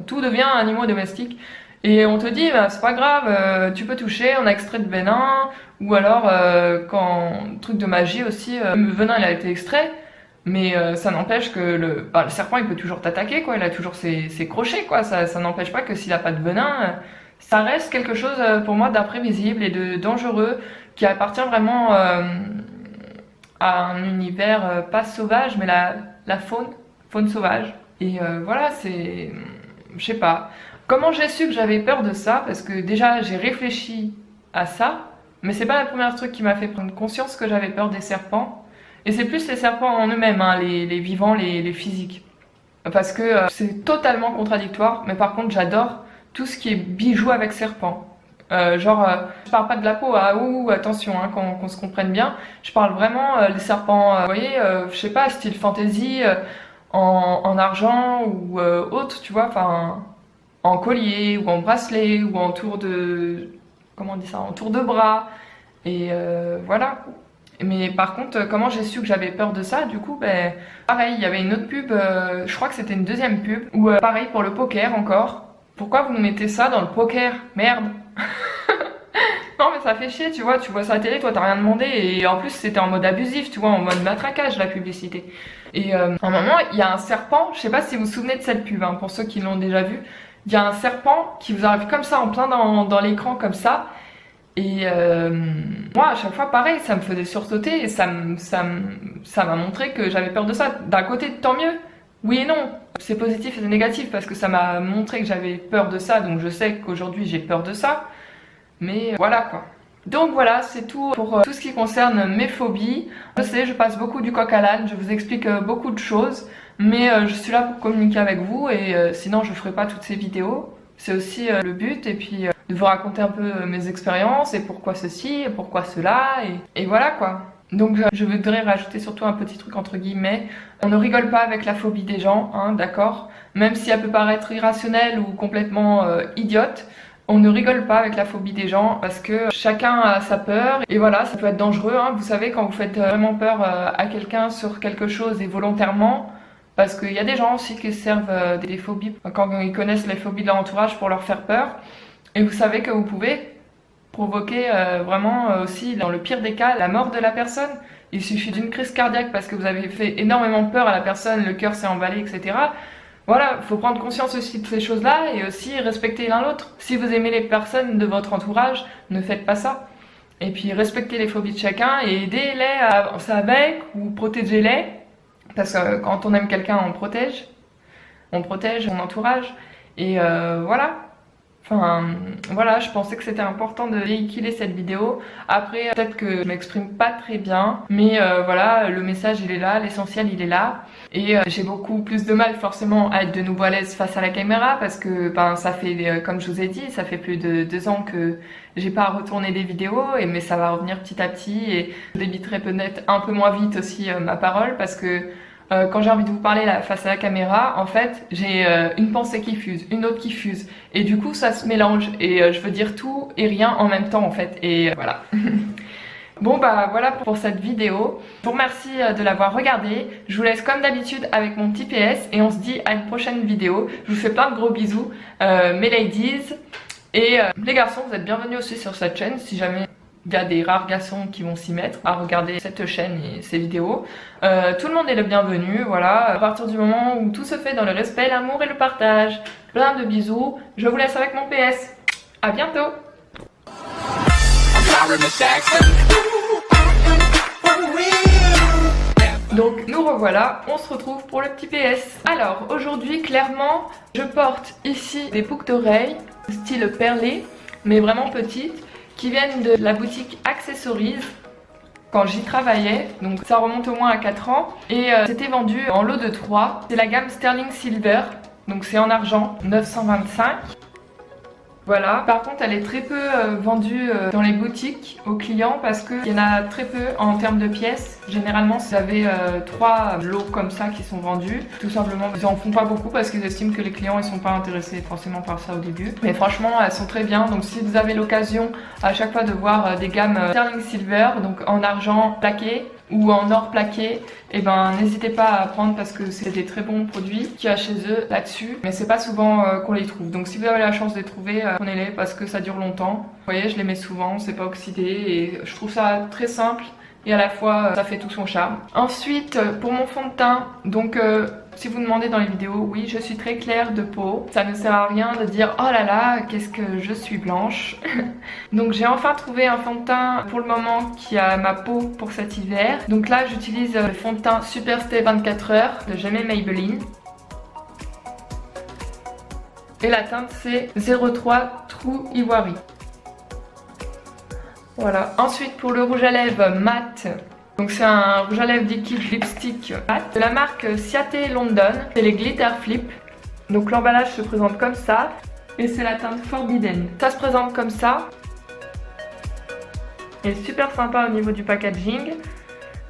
tout devient animaux domestiques. Et on te dit, bah, c'est pas grave, tu peux toucher, on a extrait de venin. Ou alors, truc de magie aussi, le venin, il a été extrait. Mais ça n'empêche que le serpent il peut toujours t'attaquer quoi, il a toujours ses crochets quoi, ça n'empêche pas que s'il a pas de venin, ça reste quelque chose pour moi d'imprévisible et de dangereux qui appartient vraiment à un univers pas sauvage mais la faune sauvage. Et voilà, je sais pas. Comment j'ai su que j'avais peur de ça? Parce que déjà j'ai réfléchi à ça, mais c'est pas le premier truc qui m'a fait prendre conscience que j'avais peur des serpents. Et c'est plus les serpents en eux-mêmes, hein, les vivants, les physiques. Parce que c'est totalement contradictoire, mais par contre j'adore tout ce qui est bijoux avec serpent. Je parle pas de la peau, attention, hein, qu'on se comprenne bien. Je parle vraiment les serpents, vous voyez, je sais pas, style fantasy, en argent ou autre, tu vois, enfin, en collier ou en bracelet ou en tour de, comment on dit ça, en tour de bras. Et voilà. Mais par contre, comment j'ai su que j'avais peur de ça? Du coup, ben, pareil, il y avait une autre pub, je crois que c'était une deuxième pub, où pareil pour le poker encore. Pourquoi vous nous mettez ça dans le poker? Merde. Non mais ça fait chier, tu vois ça à la télé, toi t'as rien demandé, et en plus c'était en mode abusif, tu vois, en mode matraquage la publicité. Et à un moment, il y a un serpent, je sais pas si vous vous souvenez de cette pub, hein, pour ceux qui l'ont déjà vu, il y a un serpent qui vous arrive comme ça en plein dans l'écran comme ça. Et moi à chaque fois pareil, ça me faisait sursauter et ça me ça m'a montré que j'avais peur de ça. D'un côté, tant mieux. Oui et non. C'est positif et c'est négatif parce que ça m'a montré que j'avais peur de ça. Donc je sais qu'aujourd'hui j'ai peur de ça. Mais voilà quoi. Donc voilà, c'est tout pour tout ce qui concerne mes phobies. Je sais, je passe beaucoup du coq à l'âne, je vous explique beaucoup de choses. Mais je suis là pour communiquer avec vous et sinon je ferai pas toutes ces vidéos. C'est aussi le but et puis de vous raconter un peu mes expériences et pourquoi ceci et pourquoi cela et voilà quoi. Donc je voudrais rajouter surtout un petit truc entre guillemets. On ne rigole pas avec la phobie des gens, hein, d'accord? Même si elle peut paraître irrationnelle ou complètement idiote, on ne rigole pas avec la phobie des gens parce que chacun a sa peur et voilà, ça peut être dangereux, hein. Vous savez, quand vous faites vraiment peur à quelqu'un sur quelque chose et volontairement, parce qu'il y a des gens aussi qui servent des phobies quand ils connaissent les phobies de leur entourage pour leur faire peur. Et vous savez que vous pouvez provoquer vraiment aussi, dans le pire des cas, la mort de la personne. Il suffit d'une crise cardiaque parce que vous avez fait énormément peur à la personne, le cœur s'est emballé, etc. Voilà, il faut prendre conscience aussi de ces choses-là et aussi respecter l'un l'autre. Si vous aimez les personnes de votre entourage, ne faites pas ça. Et puis respectez les phobies de chacun et aidez-les à avancer avec ou protégez-les. Parce que quand on aime quelqu'un, on protège son entourage. Et voilà. Enfin, voilà, je pensais que c'était important de véhiculer cette vidéo. Après, peut-être que je m'exprime pas très bien, mais voilà, le message il est là, l'essentiel il est là. Et j'ai beaucoup plus de mal forcément à être de nouveau à l'aise face à la caméra parce que ben, ça fait, comme je vous ai dit, ça fait plus de 2 ans que j'ai pas retourné des vidéos, mais ça va revenir petit à petit et je débiterai peut-être un peu moins vite aussi ma parole parce que quand j'ai envie de vous parler face à la caméra, en fait, j'ai une pensée qui fuse, une autre qui fuse. Et du coup, ça se mélange. Et je veux dire tout et rien en même temps, en fait. Et voilà. Bon, bah voilà pour cette vidéo. Je vous remercie de l'avoir regardée. Je vous laisse comme d'habitude avec mon petit PS. Et on se dit à une prochaine vidéo. Je vous fais plein de gros bisous, mes ladies. Et les garçons, vous êtes bienvenus aussi sur cette chaîne si jamais... Il y a des rares garçons qui vont s'y mettre à regarder cette chaîne et ces vidéos. Tout le monde est le bienvenu, voilà, à partir du moment où tout se fait dans le respect, l'amour et le partage. Plein de bisous, je vous laisse avec mon PS. À bientôt. Donc nous revoilà, on se retrouve pour le petit PS. Alors aujourd'hui clairement je porte ici des boucles d'oreilles style perlé mais vraiment petites, qui viennent de la boutique Accessories quand j'y travaillais, donc ça remonte au moins à 4 ans et c'était vendu en lot de 3. C'est la gamme Sterling Silver, donc c'est en argent, 925. Voilà, par contre elle est très peu vendue dans les boutiques aux clients parce qu'il y en a très peu en termes de pièces. Généralement vous avez 3 lots comme ça qui sont vendus. Tout simplement ils en font pas beaucoup parce qu'ils estiment que les clients ils sont pas intéressés forcément par ça au début. Mais franchement elles sont très bien, donc si vous avez l'occasion à chaque fois de voir des gammes Sterling Silver, donc en argent plaqué ou en or plaqué, et ben n'hésitez pas à prendre parce que c'est des très bons produits qu'il y a chez eux là-dessus, mais c'est pas souvent qu'on les trouve. Donc si vous avez la chance de les trouver, prenez-les parce que ça dure longtemps. Vous voyez, je les mets souvent, c'est pas oxydé et je trouve ça très simple et à la fois ça fait tout son charme. Ensuite pour mon fond de teint, donc si vous demandez dans les vidéos, oui je suis très claire de peau, ça ne sert à rien de dire oh là là qu'est-ce que je suis blanche. Donc j'ai enfin trouvé un fond de teint pour le moment qui a ma peau pour cet hiver. Donc là j'utilise le fond de teint Super Stay 24 heures de Jamais Maybelline. Et la teinte c'est 03 True Ivory. Voilà, ensuite pour le rouge à lèvres mat, donc c'est un rouge à lèvres liquide lipstick mat de la marque Ciate London, c'est les Glitter Flip. Donc l'emballage se présente comme ça et c'est la teinte Forbidden. Ça se présente comme ça. Et super sympa au niveau du packaging.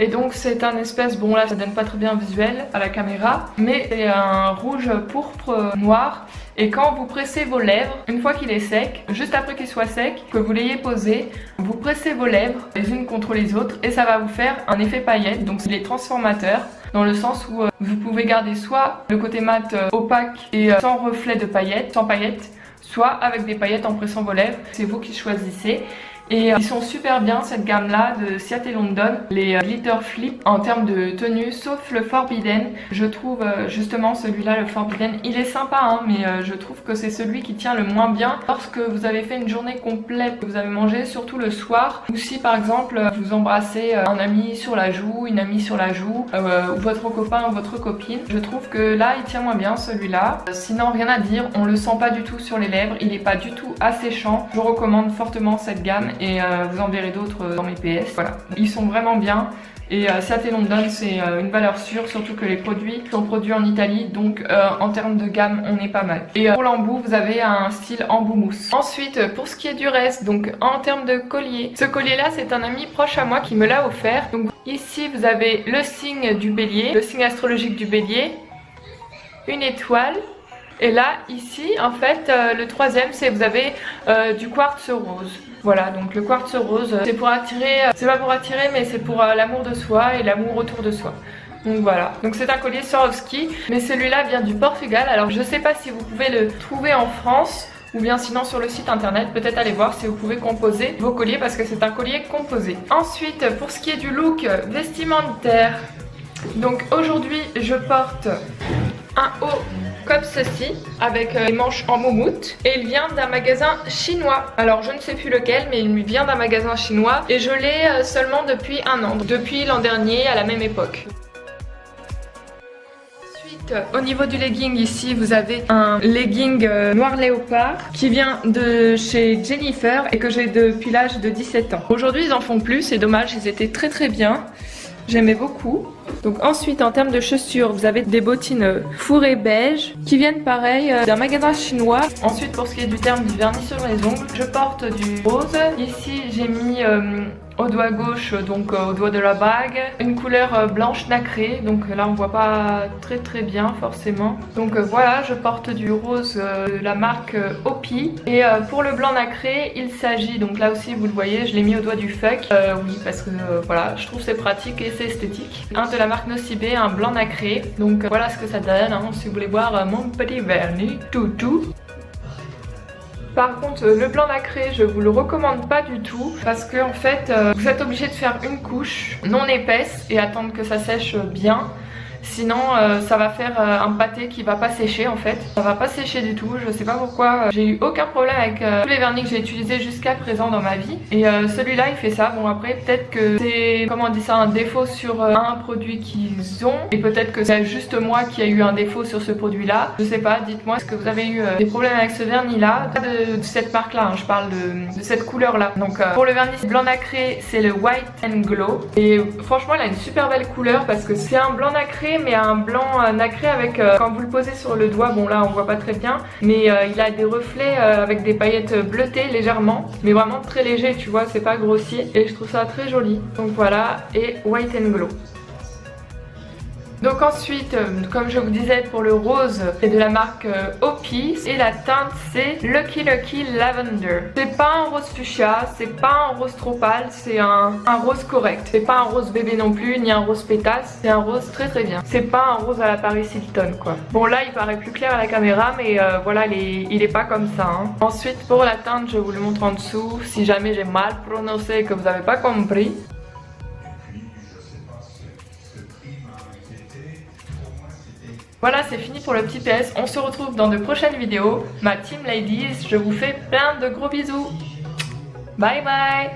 Et donc c'est un espèce, bon là ça donne pas très bien visuel à la caméra, mais c'est un rouge pourpre noir. Et quand vous pressez vos lèvres, une fois qu'il est sec, juste après qu'il soit sec, que vous l'ayez posé, vous pressez vos lèvres les unes contre les autres et ça va vous faire un effet paillette. Donc il est transformateur dans le sens où vous pouvez garder soit le côté mat opaque et sans reflet de paillettes, sans paillettes, soit avec des paillettes en pressant vos lèvres, c'est vous qui choisissez. Et ils sont super bien cette gamme là de Seattle London, les Glitter Flip en termes de tenue, sauf le Forbidden. Je trouve justement celui-là, le Forbidden, il est sympa hein, mais je trouve que c'est celui qui tient le moins bien lorsque vous avez fait une journée complète, que vous avez mangé, surtout le soir, ou si par exemple vous embrassez un ami sur la joue, une amie sur la joue, ou votre copain ou votre copine. Je trouve que là il tient moins bien celui-là. Sinon rien à dire, on le sent pas du tout sur les lèvres, il est pas du tout asséchant. Je recommande fortement cette gamme et vous en verrez d'autres dans mes PS. Voilà, ils sont vraiment bien. Et Seattle London c'est une valeur sûre, surtout que les produits sont produits en Italie, donc en termes de gamme on est pas mal. Et pour l'embout vous avez un style embout mousse. Ensuite pour ce qui est du reste, donc en termes de collier, ce collier là c'est un ami proche à moi qui me l'a offert. Donc ici vous avez le signe du bélier, le signe astrologique du bélier, une étoile. Et là, ici, en fait, le troisième, c'est vous avez du quartz rose. Voilà, donc le quartz rose, c'est pour attirer, c'est pas pour attirer, mais c'est pour l'amour de soi et l'amour autour de soi. Donc voilà, donc c'est un collier Swarovski, mais celui-là vient du Portugal. Alors je sais pas si vous pouvez le trouver en France, ou bien sinon sur le site internet, peut-être aller voir si vous pouvez composer vos colliers parce que c'est un collier composé. Ensuite, pour ce qui est du look vestimentaire, donc aujourd'hui je porte un haut comme ceci avec les manches en moumoute et il vient d'un magasin chinois. Alors je ne sais plus lequel mais il vient d'un magasin chinois et je l'ai seulement depuis un an, depuis l'an dernier à la même époque. Ensuite au niveau du legging ici vous avez un legging noir léopard qui vient de chez Jennifer et que j'ai depuis l'âge de 17 ans. Aujourd'hui ils en font plus, c'est dommage, ils étaient très bien. J'aimais beaucoup. Donc ensuite en termes de chaussures vous avez des bottines fourrées beige qui viennent pareil d'un magasin chinois. Ensuite pour ce qui est du terme du vernis sur les ongles, je porte du rose. Ici j'ai mis au doigt gauche, donc au doigt de la bague, une couleur blanche nacrée, donc là on voit pas très bien forcément. Donc voilà, je porte du rose de la marque Opi. Et pour le blanc nacré il s'agit, donc là aussi vous le voyez, je l'ai mis au doigt du fuck, oui parce que voilà, je trouve c'est pratique et c'est esthétique. Un de la marque Nocibé, un blanc nacré, donc voilà ce que ça donne hein, si vous voulez voir mon petit vernis toutou. Par contre le blanc nacré je vous le recommande pas du tout parce que en fait vous êtes obligé de faire une couche non épaisse et attendre que ça sèche bien. Sinon ça va faire un pâté qui va pas sécher en fait. Ça va pas sécher du tout, je sais pas pourquoi. J'ai eu aucun problème avec tous les vernis que j'ai utilisés jusqu'à présent dans ma vie. Et celui-là il fait ça. Bon après peut-être que c'est, comment on dit ça, un défaut sur un produit qu'ils ont. Et peut-être que c'est juste moi qui a eu un défaut sur ce produit là. Je sais pas, dites-moi, est-ce que vous avez eu des problèmes avec ce vernis là? Pas de cette marque là, hein, je parle de cette couleur là. Donc pour le vernis blanc nacré c'est le White and Glow. Et franchement il a une super belle couleur parce que c'est un blanc nacré mais un blanc nacré avec quand vous le posez sur le doigt, bon là on voit pas très bien, mais il a des reflets avec des paillettes bleutées légèrement, mais vraiment très léger, tu vois, c'est pas grossier et je trouve ça très joli. Donc voilà, et White and Glow. Donc ensuite, comme je vous disais, pour le rose, c'est de la marque Opi et la teinte c'est Lucky Lucky Lavender. C'est pas un rose fuchsia, c'est pas un rose trop pâle, c'est un rose correct. C'est pas un rose bébé non plus, ni un rose pétasse, c'est un rose très bien. C'est pas un rose à la Paris Hilton quoi. Bon là il paraît plus clair à la caméra mais voilà il est pas comme ça hein. Ensuite pour la teinte je vous le montre en dessous si jamais j'ai mal prononcé et que vous avez pas compris. Voilà, c'est fini pour le petit PS. On se retrouve dans de prochaines vidéos. Ma team ladies, je vous fais plein de gros bisous. Bye bye.